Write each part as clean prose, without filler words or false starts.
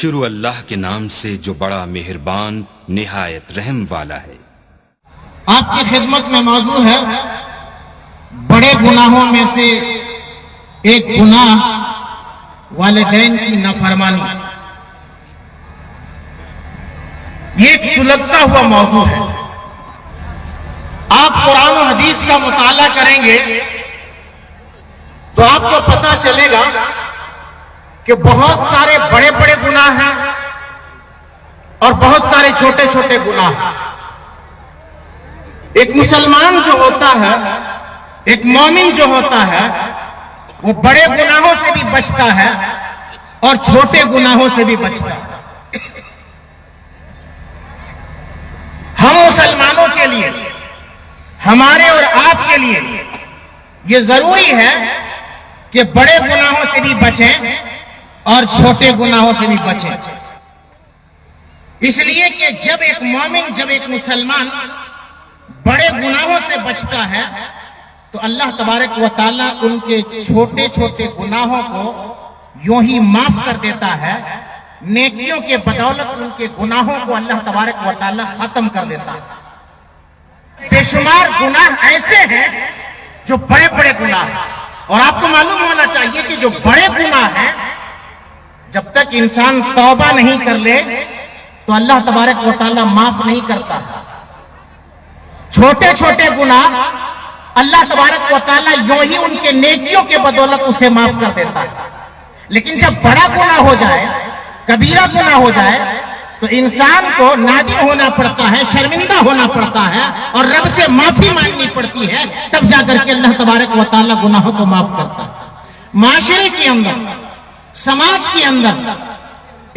شروع اللہ کے نام سے جو بڑا مہربان نہایت رحم والا ہے۔ آپ کی خدمت میں موضوع ہے بڑے گناہوں میں سے ایک گناہ والدین کی نافرمانی۔ یہ ایک سلگتا ہوا موضوع ہے۔ آپ قرآن و حدیث کا مطالعہ کریں گے تو آپ کو پتہ چلے گا کہ بہت سارے بڑے بڑے گناہ ہیں اور بہت سارے چھوٹے چھوٹے گناہ ہیں۔ ایک مسلمان جو ہوتا ہے، ایک مومن جو ہوتا ہے، وہ بڑے گناہوں سے بھی بچتا ہے اور چھوٹے گناہوں سے بھی بچتا ہے۔ ہم مسلمانوں کے لیے، ہمارے اور آپ کے لیے یہ ضروری ہے کہ بڑے گناہوں سے بھی بچیں اور چھوٹے گناہوں سے بھی بچیں، اس لیے کہ جب ایک مومن، جب ایک مسلمان بڑے گناہوں سے بچتا ہے تو اللہ تبارک و تعالیٰ ان کے چھوٹے چھوٹے گناہوں کو یوں ہی معاف کر دیتا ہے، نیکیوں کے بدولت ان کے گناہوں کو اللہ تبارک و تعالیٰ ختم کر دیتا ہے۔ بے شمار گناہ ایسے ہیں جو بڑے بڑے گناہ ہیں، اور آپ کو معلوم ہونا چاہیے کہ جو بڑے گناہ ہیں جب تک انسان توبہ نہیں کر لے تو اللہ تبارک و تعالیٰ معاف نہیں کرتا۔ چھوٹے چھوٹے گناہ اللہ تبارک و تعالیٰ یوں ہی ان کے نیکیوں کے بدولت اسے معاف کر دیتا ہے، لیکن جب بڑا گناہ ہو جائے، کبیرہ گناہ ہو جائے تو انسان کو نادم ہونا پڑتا ہے، شرمندہ ہونا پڑتا ہے اور رب سے معافی مانگنی پڑتی ہے، تب جا کر کے اللہ تبارک و تعالیٰ گناہوں کو معاف کرتا ہے۔ معاشرے کے اندر، سماج کے اندر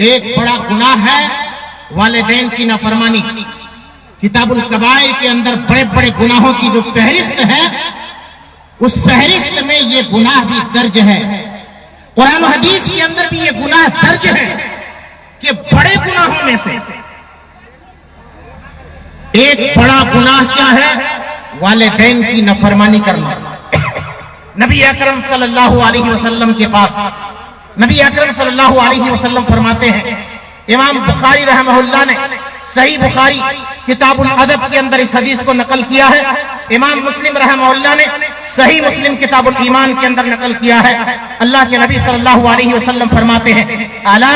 ایک بڑا گناہ ہے والدین کی نافرمانی۔ کتاب الکبائر کے اندر بڑے بڑے گناہوں کی جو فہرست ہے، اس فہرست میں یہ گناہ بھی درج ہے۔ قرآن و حدیث کے اندر بھی یہ گناہ درج ہے کہ بڑے گناہوں میں سے ایک بڑا گناہ کیا ہے؟ والدین کی نافرمانی کرنا۔ نبی اکرم صلی اللہ علیہ وسلم کے پاس نبی اکرم صلی اللہ علیہ وسلم فرماتے ہیں، امام بخاری رحمہ اللہ نے صحیح بخاری کتاب الادب کے اندر اس حدیث کو نقل کیا ہے، امام مسلم رحمہ اللہ نے صحیح مسلم کتاب الایمان کے اندر نقل کیا ہے۔ اللہ کے نبی صلی اللہ علیہ وسلم فرماتے ہیں، الا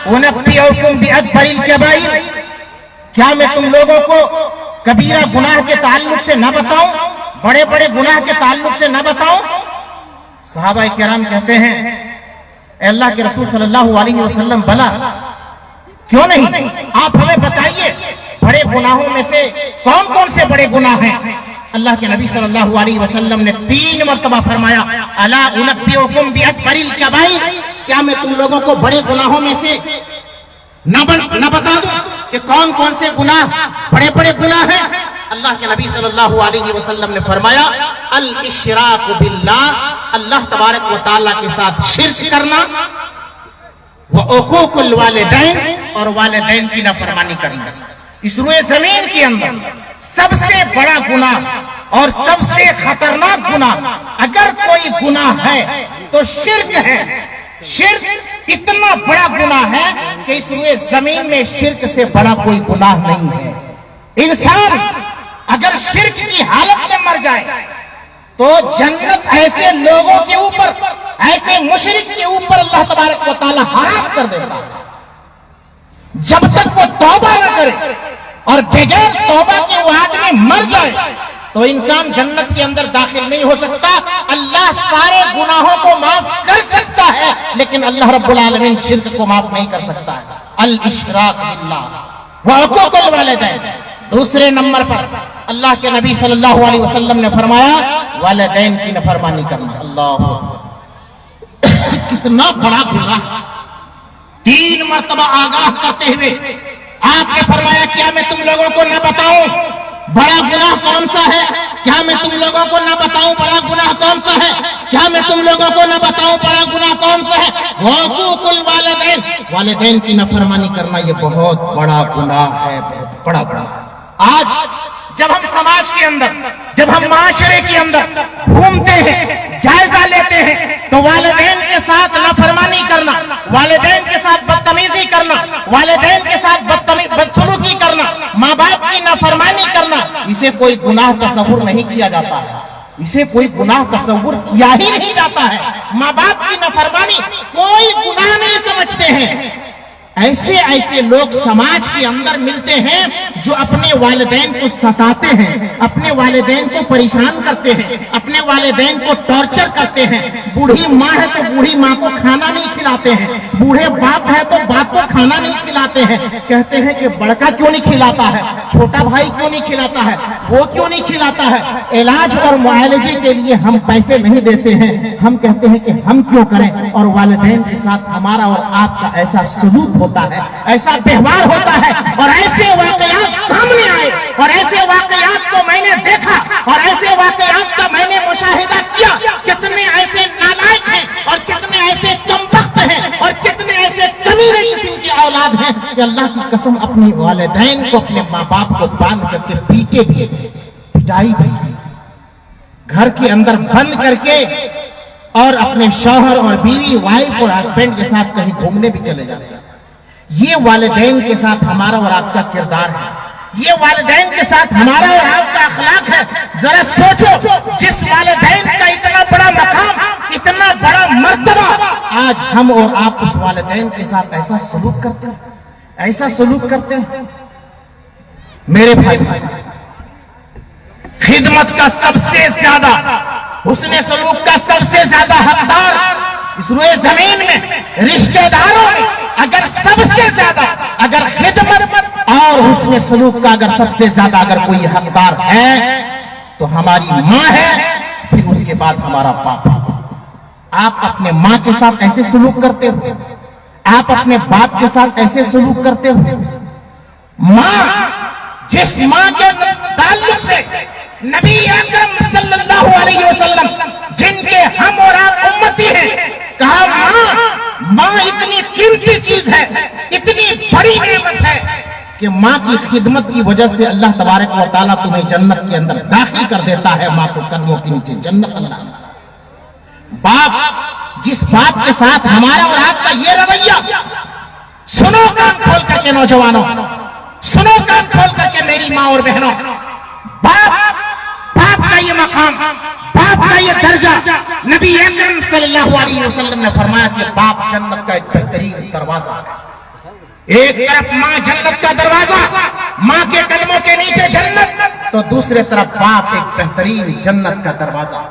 انبئکم باکبر الکبائر، کیا میں تم لوگوں کو کبیرہ گناہ کے تعلق سے نہ بتاؤں، بڑے بڑے گناہ کے تعلق سے نہ بتاؤں؟ صحابہ کرام کہتے ہیں، اے اللہ کے رسول صلی اللہ علیہ وسلم، بلا، کیوں نہیں، آپ ہمیں بتائیے بڑے گناہوں میں سے کون کون سے بڑے گناہ ہیں؟ اللہ کے نبی صلی اللہ علیہ وسلم نے 3 مرتبہ فرمایا، الا انبئکم باکبر الکبائر، کیا میں تم لوگوں کو بڑے گناہوں میں سے نہ بتا دوں کہ کون کون سے گناہ بڑے بڑے گناہ ہیں؟ اللہ کے نبی صلی اللہ علیہ وسلم نے فرمایا، الاشراک باللہ، اللہ تبارک و تعالیٰ کے ساتھ شرک کرنا، وعقوق الوالدین، اور والدین کی نافرمانی کرنا۔ اس روئے زمین کے اندر سب سے بڑا گناہ اور سب سے خطرناک گناہ اگر کوئی گناہ ہے تو شرک ہے۔ شرک اتنا بڑا گناہ ہے کہ اس روئے زمین میں شرک سے بڑا کوئی گناہ نہیں ہے۔ انسان اگر شرک کی حالت میں مر جائے تو جنت ایسے لوگوں کے اوپر، ایسے مشرک کے اوپر اللہ تبارک و تعالیٰ حرام کر دیتا ہے۔ جب تک وہ توبہ نہ کرے اور بغیر توبہ کے وہ آدمی مر جائے تو انسان جنت کے اندر داخل نہیں ہو سکتا۔ اللہ سارے گناہوں کو معاف کر سکتا ہے لیکن اللہ رب العالمین شرک کو معاف نہیں کر سکتا ہے۔ الاشراک باللہ وعقوق الوالدین۔ دوسرے نمبر پر اللہ کے نبی صلی اللہ علیہ وسلم نے فرمایا، والدین کی نافرمانی کرنا۔ اللہ کتنا بڑا گناہ! 3 مرتبہ آگاہ کرتے ہوئے آپ نے فرمایا، کیا میں تم لوگوں کو نہ بتاؤں بڑا گناہ کون سا ہے؟ کیا میں تم لوگوں کو نہ بتاؤں بڑا گناہ کون سا ہے؟ کیا میں تم لوگوں کو نہ بتاؤں بڑا گناہ کون سا ہے؟ حقوق الوالدین، والدین کی نافرمانی کرنا، یہ بہت بڑا گناہ ہے، بہت بڑا گناہ ہے۔ آج جب ہم سماج کے اندر، جب ہم معاشرے کے اندر گھومتے ہیں، جائزہ لیتے ہیں تو والدین کے ساتھ نافرمانی کرنا، والدین کے ساتھ بدتمیزی کرنا، والدین کے ساتھ بدسلوکی کرنا، ماں باپ کی نافرمانی کرنا، اسے کوئی گناہ تصور نہیں کیا جاتا ہے، اسے کوئی گناہ تصور کیا ہی نہیں جاتا ہے۔ ماں باپ کی نافرمانی کوئی گناہ نہیں سمجھتے ہیں۔ ایسے لوگ سماج کے اندر ملتے ہیں جو اپنے والدین کو ستاتے ہیں، اپنے والدین کو پریشان کرتے ہیں، اپنے والدین کو ٹارچر کرتے ہیں۔ بوڑھی ماں ہے تو بوڑھی ماں کو کھانا نہیں کھلاتے ہیں، بوڑھے باپ ہے تو باپ کو کھانا نہیں کھلاتے ہیں۔ کہتے ہیں کہ بڑکا کیوں نہیں کھلاتا ہے، چھوٹا بھائی کیوں نہیں کھلاتا ہے، وہ کیوں نہیں کھلاتا ہے۔ علاج اور معالجے کے لیے ہم پیسے نہیں دیتے ہیں، ہم کہتے ہیں کہ ہم کیوں کریں۔ اور والدین کے ساتھ ہمارا اور آپ کا ایسا سلوک ہوتا ہے، ایسا ویوہار ہوتا ہے، اور ایسے واقعات سامنے آئے، اور ایسے واقعات کو میں نے دیکھا، اور ایسے واقعات کا میں نے مشاہدہ کیا۔ کتنے ایسے نالائق ہیں، اور کتنے ایسے کمبخت ہیں، اور کتنے ایسے کمینے قسم کی اولاد ہیں کہ اللہ کی قسم اپنے والدین کو، اپنے ماں باپ کو باندھ کر کے پیٹے بھی، پٹائی بھی، گھر کے اندر بند کر کے، اور اپنے شوہر اور بیوی، وائف اور ہسبینڈ کے ساتھ کہیں گھومنے بھی چلے جاتے ہیں۔ یہ والدین کے ساتھ ہمارا اور آپ کا کردار ہے، یہ والدین کے ساتھ ہمارا اور آپ کا اخلاق ہے۔ ذرا سوچو، جس والدین کا اتنا بڑا مقام، اتنا بڑا مرتبہ، آج ہم اور آپ اس والدین کے ساتھ ایسا سلوک کرتے ہیں، ایسا سلوک کرتے ہیں۔ میرے بھائی، خدمت کا سب سے زیادہ، حسن سلوک کا سب سے زیادہ حقدار اس روئے زمین میں، رشتہ داروں میں، اگر سب سے زیادہ، اگر خدمت اور حسن سلوک کا اگر سب سے زیادہ اگر کوئی حقدار ہے تو ہماری ماں ہے، پھر اس کے بعد ہمارا باپ۔ آپ اپنے ماں کے ساتھ ایسے سلوک کرتے ہو، آپ اپنے باپ کے ساتھ ایسے سلوک کرتے ہو۔ ماں، جس ماں کے تعلق سے نبی اکرم صلی اللہ علیہ وسلم، جن کے ہم اور آپ امتی ہیں، کہا ماں اتنی قیمتی چیز ہے، اتنی بڑی نعمت ہے کہ ماں کی خدمت کی وجہ سے اللہ تبارک و تعالیٰ تمہیں جنت کے اندر داخل کر دیتا ہے۔ ماں کو قدموں کے نیچے جنت اللہ۔ باپ، جس باپ کے ساتھ ہمارا اور آپ کا یہ رویہ، سنو کان کھول کر کے نوجوانوں، سنو کان کھول کر کے میری ماں اور بہنوں، باپ کا یہ مقام، باپ کا یہ درجہ، نبی اکرم صلی اللہ علیہ وسلم نے فرمایا کہ باپ جنت کا ایک بہترین دروازہ ہے۔ ایک طرف ماں جنت کا دروازہ، ماں کے قدموں کے نیچے جنت، تو دوسرے طرف باپ ایک بہترین جنت کا دروازہ۔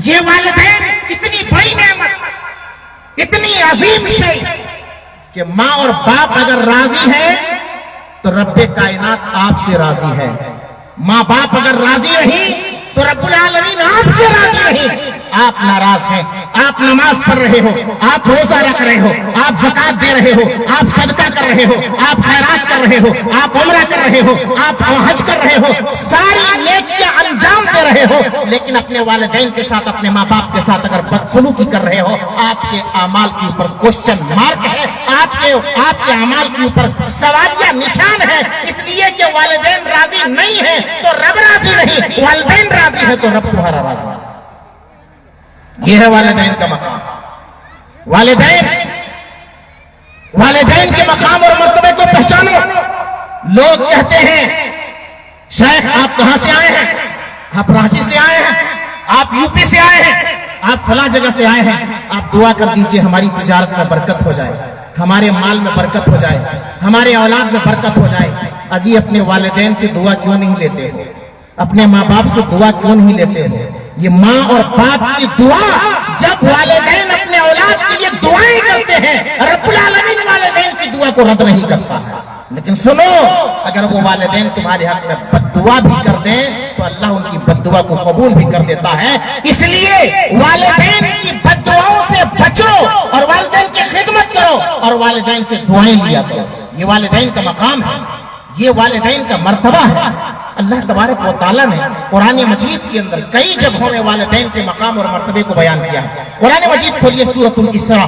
یہ والدین اتنی بڑی نعمت، اتنی عظیم شے کہ ماں اور باپ اگر راضی ہیں تو رب کائنات آپ سے راضی ہے۔ ماں باپ اگر راضی نہیں تو رب العالمین آپ سے راضی نہیں۔ آپ ناراض ہیں، آپ نماز پڑھ رہے ہو، آپ روزہ رکھ رہے ہو، آپ زکات دے رہے ہو، آپ صدقہ کر رہے ہو، آپ خیرات کر رہے ہو، آپ عمرہ کر رہے ہو، آپ حج کر رہے ہو، ساری نیکیاں انجام دے رہے ہو، لیکن اپنے والدین کے ساتھ، اپنے ماں باپ کے ساتھ اگر بدسلوکی کر رہے ہو، آپ کے اعمال کے اوپر کوسچن مارک ہے، آپ کے اعمال کے اوپر سوالیہ نشان ہے۔ اس لیے کہ والدین راضی نہیں ہے تو رب راضی نہیں، والدین راضی ہے تو رب تمہارا راضی ہے۔ یہ ہے والدین کا مقام۔ والدین کے مقام اور مرتبے کو پہچانو۔ لوگ کہتے ہیں شیخ آپ کہاں سے آئے ہیں؟ آپ رانچی سے آئے ہیں، آپ یو پی سے آئے ہیں، آپ فلاں جگہ سے آئے ہیں، آپ دعا کر دیجئے ہماری تجارت میں برکت ہو جائے، ہمارے مال میں برکت ہو جائے، ہمارے اولاد میں برکت ہو جائے۔ اجی اپنے والدین سے دعا کیوں نہیں لیتے؟ اپنے ماں باپ سے دعا کیوں نہیں لیتے؟ یہ ماں اور باپ کی دعا، جب والدین اپنے اولاد کے لیے دعائیں کرتے ہیں، رب العالمین والدین کی دعا کو رد نہیں کرتا ہے۔ لیکن سنو، اگر وہ والدین تمہارے حق میں بد دعا بھی کر دیں تو اللہ ان کی بد دعا کو قبول بھی کر دیتا ہے۔ اس لیے والدین کی بد دعاؤں سے بچو اور والدین کی خدمت کرو اور والدین سے دعائیں لیا کرو۔ یہ والدین کا مقام ہے، یہ والدین کا مرتبہ ہے۔ اللہ تبارک و تعالیٰ نے قرآن مجید کے اندر کئی جگہوں میں والدین کے مقام اور مرتبے کو بیان کیا ہے۔ قرآن مجید کھولیے سورۃ الاسراء،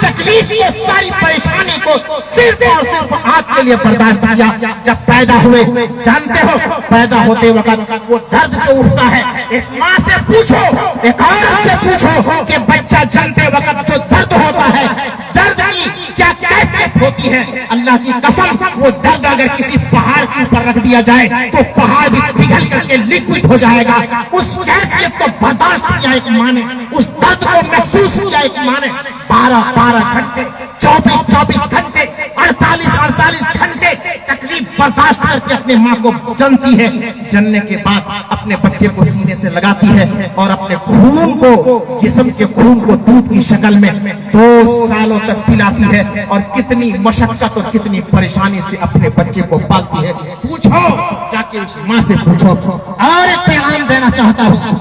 تکلیف کو, ساری پریشانی کو صرف اور صرف آپ کے لیے برداشت کیا. جب پیدا ہوئے, جانتے ہو پیدا ہوتے وقت وہ درد جو اٹھتا ہے, ایک ماں سے پوچھو, ایک عورت سے پوچھو کہ بچہ جنتے وقت جو درد ہوتا ہے, درد کی کیا کیفیت ہوتی ہے. اللہ کی قسم, وہ درد اگر کسی پہاڑ کے اوپر رکھ دیا جائے تو پہاڑ بھی پگھل کر کے لیکوئڈ ہو جائے گا. اس کیفیت کو برداشت کیا ایک ماں نے, اس درد کو محسوس کیا ایک ماں نے. 12 گھنٹے, 24 گھنٹے, 48 گھنٹے تکلیف برداشت کر کے اپنے ماں کو جنتی ہے. جننے کے بعد اپنے بچے کو سینے سے لگاتی ہے اور اپنے خون کو, جسم کے خون کو دودھ کی شکل میں 2 سالوں تک پلاتی ہے, اور کتنی مشقت اور کتنی پریشانی سے اپنے بچے کو پالتی ہے. پوچھو, جا کے اس ماں سے پوچھو. اور ایک پیغام دینا چاہتا ہوں,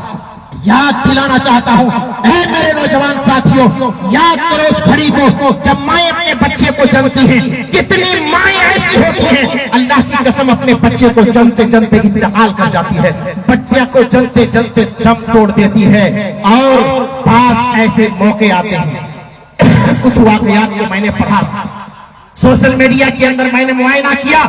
یاد دلانا چاہتا ہوں, اے میرے نوجوان ساتھیوں, یاد کرو اس گھڑی کو جب مائیں اپنے بچے کو جنتی ہیں. کتنی مائیں ایسی ہوتی ہیں, اللہ کی قسم اپنے بچے کو جنتے جنتے انتقال کر جاتی ہے, بچے کو جنتے جنتے دم توڑ دیتی ہے. اور بعض ایسے موقع آتے ہیں, کچھ واقعات کو میں نے پڑھا, سوشل میڈیا کے اندر میں نے معائنہ کیا.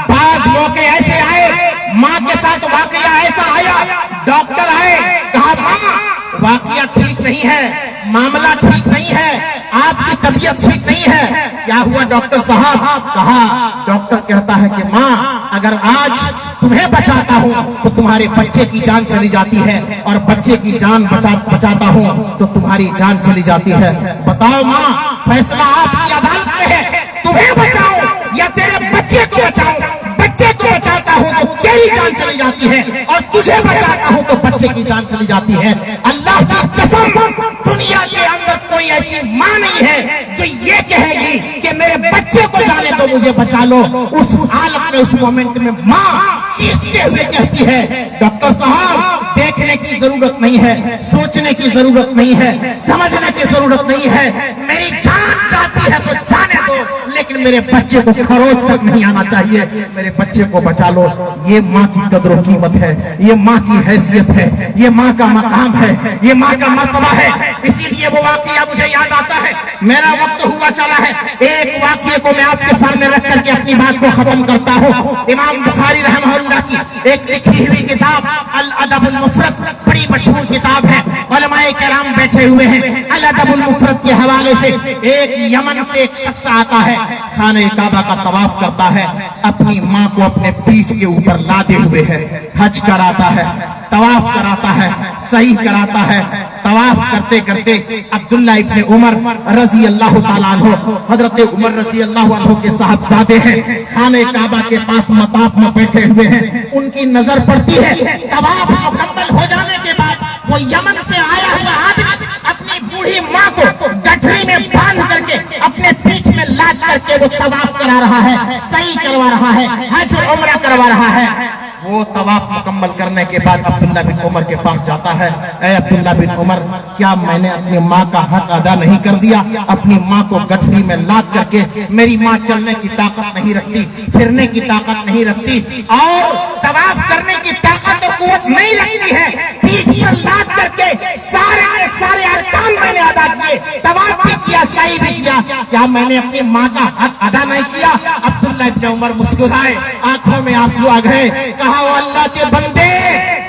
بعض موقع ایسے آئے, ماں کے ساتھ واقعہ ایسا آیا, ڈاکٹر آئے, کہا ماں واقعہ ٹھیک نہیں ہے, معاملہ ٹھیک نہیں ہے, آپ کی طبیعت ٹھیک نہیں ہے. کیا ہوا ڈاکٹر صاحب؟ کہا, ڈاکٹر کہتا ہے کہ ماں اگر آج تمہیں بچاتا ہوں تو تمہارے بچے کی جان چلی جاتی ہے, اور بچے کی جان بچاتا ہوں تو تمہاری جان چلی جاتی ہے. بتاؤ ماں, فیصلہ آپ کی عدالت میں ہے, تمہیں بچاؤں یا تیرے بچے کو بچاؤں. بچے کو بچاتا ہوں تو تیری جان چلی جاتی ہے, اور تجھے بچاتا ہوں تو بچے کی جان چلی جاتی ہے. اللہ کی قسم, دنیا کے اندر کوئی ایسی ماں نہیں ہے جو یہ کہے گی کہ میرے بچے کو جانے تو مجھے بچا لو. اس حالت میں, اس مومنٹ میں ماں چیختے ہوئے کہتی ہے, ڈاکٹر صاحب دیکھنے کی ضرورت نہیں ہے, سوچنے کی ضرورت نہیں ہے, سمجھنے کی ضرورت نہیں ہے, میری جان چاہتی ہے تو جانے دو, لیکن میرے بچے کو خروج تک نہیں آنا چاہیے, میرے بچے کو بچا لو. یہ ماں کی قدر و قیمت ہے, یہ ماں کی حیثیت ہے, یہ ماں کا مقام ہے, یہ ماں کا مرتبہ ہے. اسی لیے وہ واقعہ مجھے یاد آتا ہے. میرا وقت ہوا چلا ہے, ایک واقعے کو میں آپ کے سامنے رکھ کر کے اپنی بات کو ختم کرتا ہوں. امام بخاری رحمہ اللہ کی ایک لکھی ہوئی کتاب الادب المفرد بڑی مشہور کتاب ہے. علماء کرام بیٹھے ہوئے ہیں. الادب المفرد کے حوالے سے ایک یمن سے ایک شخص آتا ہے, خانہ کعبہ کا طواف کرتا ہے, اپنی ماں کو اپنے پیٹھ کے اوپر لادے ہوئے ہے, حج کراتا ہے, طواف کراتا ہے, صحیح کراتا ہے. طواف کرتے کرتے عبداللہ ابن عمر رضی اللہ تعالیٰ عنہ, حضرت عمر رضی اللہ عنہ کے صاحبزادے ہیں, خانہ کعبہ کے پاس مطاف میں بیٹھے ہوئے ہیں. ان کی نظر پڑتی ہے, طواف مکمل ہو جانے کے بعد وہ یمن سے آیا ہوا آدمی اپنی بوڑھی ماں کو گٹھری میں باندھ کر کے اپنے پیٹھ میں لاد کر کے وہ طواف کرا رہا ہے, صحیح کروا رہا ہے, حج عمرہ کروا رہا ہے. وہ طواف مکمل کرنے کے بعد عبداللہ بن عمر کے پاس جاتا ہے. اے عبداللہ بن عمر, کیا میں نے اپنی ماں کا حق ادا نہیں کر دیا؟ اپنی ماں کو گٹھری میں لاد کر کے, میری ماں چلنے کی طاقت نہیں رکھتی, پھرنے کی طاقت نہیں رکھتی, اور طواف کرنے کی طاقت اور قوت نہیں رکھتی ہے, پیٹھ پر لاد کر کے سارے ارکان میں نے ادا کیے, طواف بھی کیا, صحیح بھی کیا, کیا میں نے اپنی ماں کا حق ادا نہیں کیا؟ عبداللہ بن عمر مسکرائے, آنکھوں میں آنسو آ گئے. کہا, اللہ کے بندے,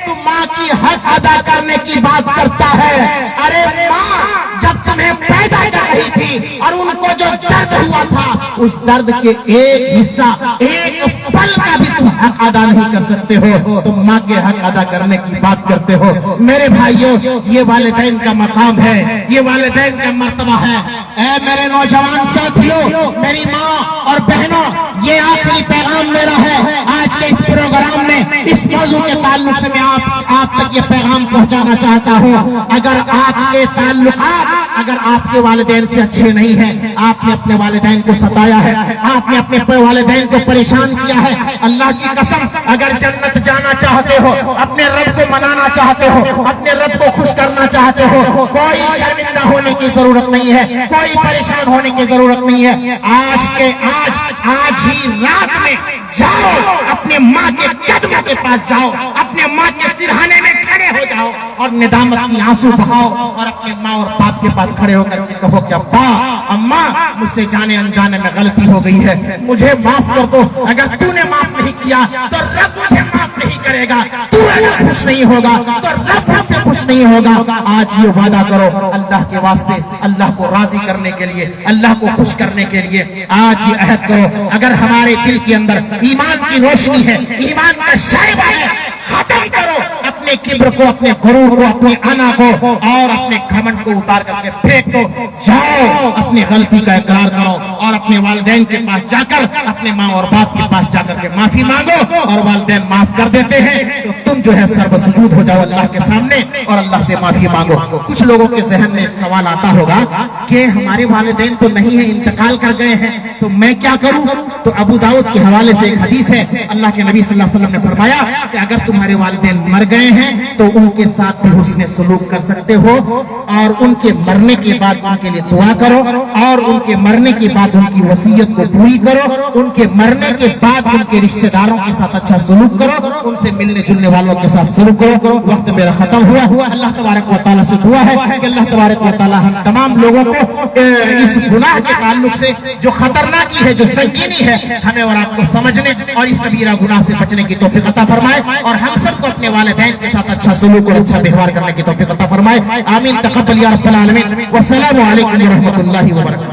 تو ماں کی حق ادا کرنے کی بات کرتا ہے. ارے ماں جب تمہیں پیدا کر رہی تھی اور ان کو جو درد ہوا تھا, اس درد کے ایک حصہ, ایک پل کا بھی تم حق ادا نہیں کر سکتے ہو, تم ماں کے حق ادا کرنے کی بات کرتے ہو. میرے بھائیوں, یہ والدین کا مقام ہے, یہ والدین کا مرتبہ ہے. اے میرے نوجوان ساتھیوں, میری ماں اور بہنوں, یہ آخری پیغام میرا ہے آج کے اس پروگرام میں. اس موضوع کے تعلق سے میں آپ تک یہ پیغام پہنچانا چاہتا ہوں. اگر آپ کے تعلقات, اگر آپ کے والدین سے اچھے نہیں ہیں, آپ نے اپنے والدین کو ستایا ہے, آپ نے اپنے والدین کو پریشان کیا ہے, اللہ کی قسم اگر جنت جانا چاہتے ہو, اپنے رب کو منانا چاہتے ہو, اپنے رب کو خوش کرنا چاہتے ہو, کوئی شرمندہ ہونے کی ضرورت نہیں ہے, کوئی پریشان ہونے کی ضرورت نہیں ہے. آج ہی رات میں جاؤ, اپنے ماں کے قدموں کے پاس جاؤ, اپنے ماں کے سرہانے میں کھڑے ہو جاؤ اور ندامت کی آنسو بہاؤ اور اپنے ماں اور باپ کے پاس کھڑے ہو کر کے کہو کہ ابا اماں مجھ سے جانے انجانے میں غلطی ہو گئی ہے، مجھے معاف کر دو۔ اگر تو نے معاف نہیں کیا تو رب مجھے معاف نہیں کرے گا، تو اگر خوش نہیں ہوگا تو رب ہم سے خوش نہیں ہوگا۔ آج یہ وعدہ کرو اللہ کے واسطے، اللہ کو راضی کرنے کے لیے، اللہ کو خوش کرنے کے لیے آج یہ عہد کرو، اگر ہمارے دل کے اندر ایمان کی روشنی ہے، ایمان کا شائبہ ہے، ختم کرو اپنے کبر کو، اپنے غرور کو، اپنے انا کو اور اپنے گھمنڈ کو اتار کر کے پھینک دو۔ جاؤ اپنی غلطی کا اقرار کرو اور اپنے والدین کے پاس جا کر، اپنے ماں اور باپ کے پاس جا کر کے معافی مانگو، اور والدین معاف کر دیتے ہیں تو تم جو ہے سر سجود ہو جاؤ اللہ کے سامنے اور اللہ سے معافی مانگو۔ کچھ لوگوں کے ذہن میں ایک سوال آتا ہوگا کہ ہمارے والدین تو نہیں ہیں، انتقال کر گئے ہیں، تو میں کیا کروں؟ تو ابو داؤد کے حوالے سے ایک حدیث ہے، اللہ کے نبی صلی اللہ علیہ وسلم نے فرمایا کہ اگر تمہارے والدین مر گئے ہیں تو ان کے ساتھ بھی حسن سلوک کر سکتے ہو، اور ان کے مرنے کے بعد ان کے لیے دعا کرو، اور ان کے مرنے کے بعد ان کی وصیت کو پوری کرو، ان کے مرنے کے بعد ان کے رشتہ داروں کے ساتھ اچھا سلوک کرو، ان سے ملنے جلنے والوں کے ساتھ سلوک کرو۔ وقت میرا ختم ہوا، اللہ تبارک و تعالیٰ سے دعا ہے کہ اللہ تبارک و تعالیٰ ہم تمام لوگوں کو اس گناہ کے تعلق سے جو خطرناکی ہے، جو سنگینی ہے، ہمیں اور آپ کو سمجھنے اور اس کبیرہ گناہ سے بچنے کی توفیق عطا فرمائے، اور ہم سب کو اپنے والدین کے ساتھ اچھا سلوک اور اچھا ویوہار کرنے کی توفیق عطا فرمائے۔ آمین، تقبل یا رب العالمین، والسلام علیکم ورحمۃ اللہ وبرکاتہ۔